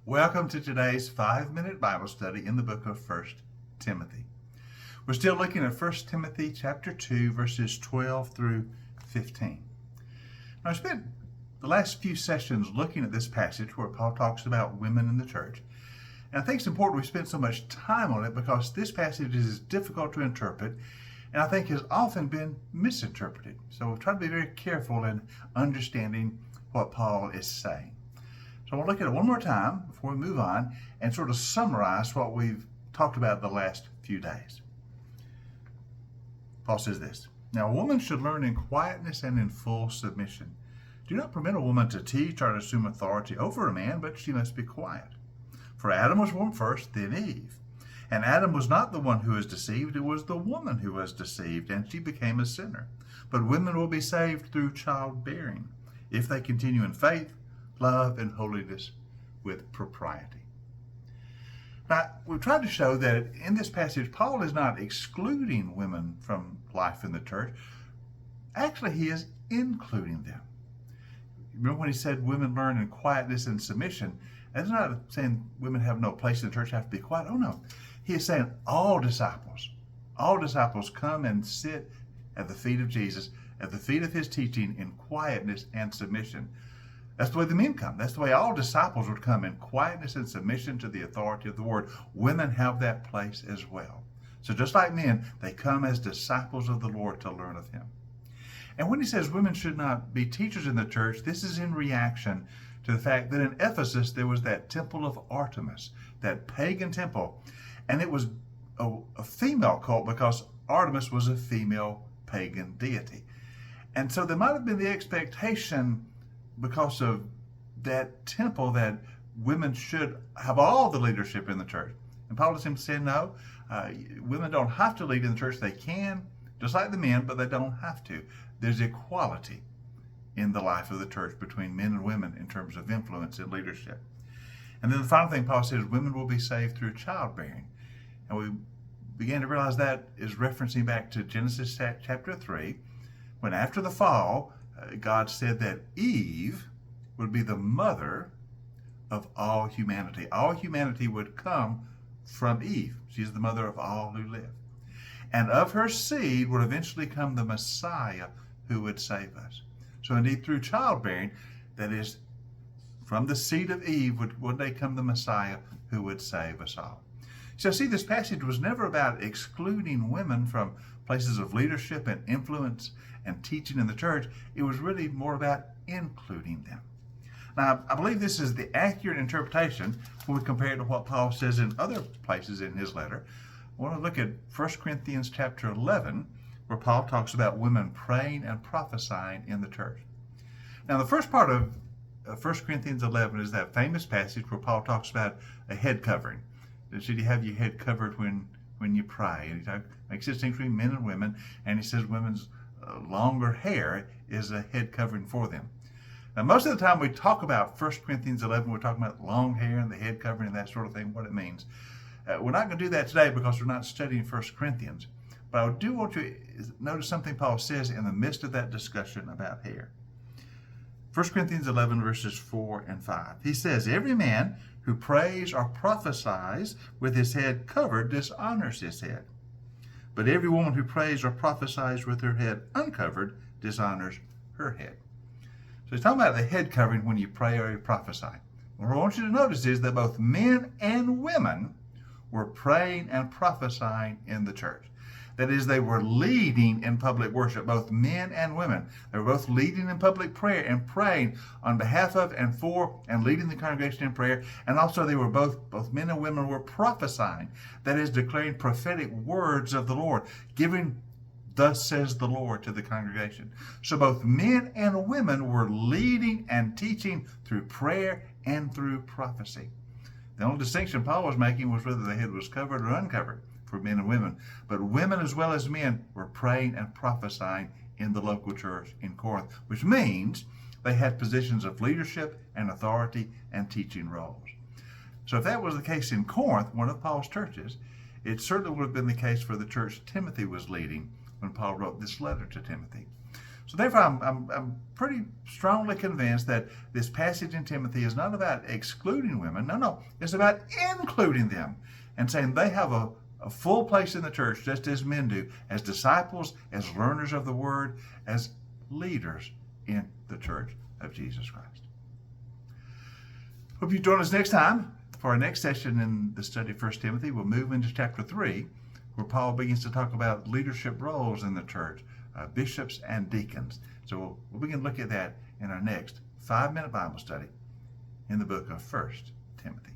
Welcome to today's 5-minute Bible study in the book of 1 Timothy. We're still looking at 1 Timothy chapter 2, verses 12 through 15. Now, I spent the last few sessions looking at this passage where Paul talks about women in the church. And I think it's important we spend so much time on it because this passage is difficult to interpret and I think has often been misinterpreted. So we'll try to be very careful in understanding what Paul is saying. So I want to look at it one more time before we move on and sort of summarize what we've talked about the last few days. Paul says this, "Now a woman should learn in quietness and in full submission. Do not permit a woman to teach or to assume authority over a man, but she must be quiet. For Adam was born first, then Eve. And Adam was not the one who was deceived, it was the woman who was deceived, and she became a sinner. But women will be saved through childbearing, if they continue in faith, love, and holiness with propriety." Now, we've tried to show that in this passage, Paul is not excluding women from life in the church. Actually, he is including them. Remember when he said women learn in quietness and submission? That's not saying women have no place in the church, have to be quiet. Oh, no. He is saying all disciples come and sit at the feet of Jesus, at the feet of his teaching in quietness and submission. That's the way the men come. That's the way all disciples would come, in quietness and submission to the authority of the word. Women have that place as well. So just like men, they come as disciples of the Lord to learn of him. And when he says women should not be teachers in the church, this is in reaction to the fact that in Ephesus there was that temple of Artemis, that pagan temple. And it was a female cult because Artemis was a female pagan deity. And so there might have been the expectation, because of that temple, that women should have all the leadership in the church. And Paul is simply saying, no, women don't have to lead in the church. They can, just like the men, but they don't have to. There's equality in the life of the church between men and women in terms of influence and leadership. And then the final thing Paul says, women will be saved through childbearing. And we began to realize that is referencing back to Genesis chapter 3, when after the fall, God said that Eve would be the mother of all humanity. All humanity would come from Eve. She's the mother of all who live. And of her seed would eventually come the Messiah who would save us. So indeed, through childbearing, that is, from the seed of Eve would one day come the Messiah who would save us all. So see, this passage was never about excluding women from places of leadership and influence and teaching in the church. It was really more about including them. Now, I believe this is the accurate interpretation when we compare it to what Paul says in other places in his letter. I want to look at 1 Corinthians chapter 11, where Paul talks about women praying and prophesying in the church. Now, the first part of 1 Corinthians 11 is that famous passage where Paul talks about a head covering. Should you have your head covered when you pray? And he makes a distinction between men and women, and he says women's longer hair is a head covering for them. Now, most of the time we talk about 1 Corinthians 11, we're talking about long hair and the head covering and that sort of thing, what it means. We're not going to do that today because we're not studying 1 Corinthians. But I do want you to notice something Paul says in the midst of that discussion about hair. 1 Corinthians 11, verses 4 and 5. He says, "Every man who prays or prophesies with his head covered dishonors his head. But every woman who prays or prophesies with her head uncovered dishonors her head." So he's talking about the head covering when you pray or you prophesy. What I want you to notice is that both men and women were praying and prophesying in the church. That is, they were leading in public worship, both men and women. They were both leading in public prayer and praying on behalf of and for and leading the congregation in prayer. And also they were both men and women were prophesying. That is, declaring prophetic words of the Lord, giving "thus says the Lord" to the congregation. So both men and women were leading and teaching through prayer and through prophecy. The only distinction Paul was making was whether the head was covered or uncovered for men and women. But women as well as men were praying and prophesying in the local church in Corinth, which means they had positions of leadership and authority and teaching roles. So if that was the case in Corinth, one of Paul's churches, it certainly would have been the case for the church Timothy was leading when Paul wrote this letter to Timothy. So therefore, I'm pretty strongly convinced that this passage in Timothy is not about excluding women. No, it's about including them and saying they have a full place in the church just as men do, as disciples, as learners of the word, as leaders in the church of Jesus Christ. Hope you join us next time for our next session in the study of 1 Timothy. We'll move into chapter 3, where Paul begins to talk about leadership roles in the church, bishops and deacons. So we'll begin to look at that in our next 5-minute Bible study in the book of 1 Timothy.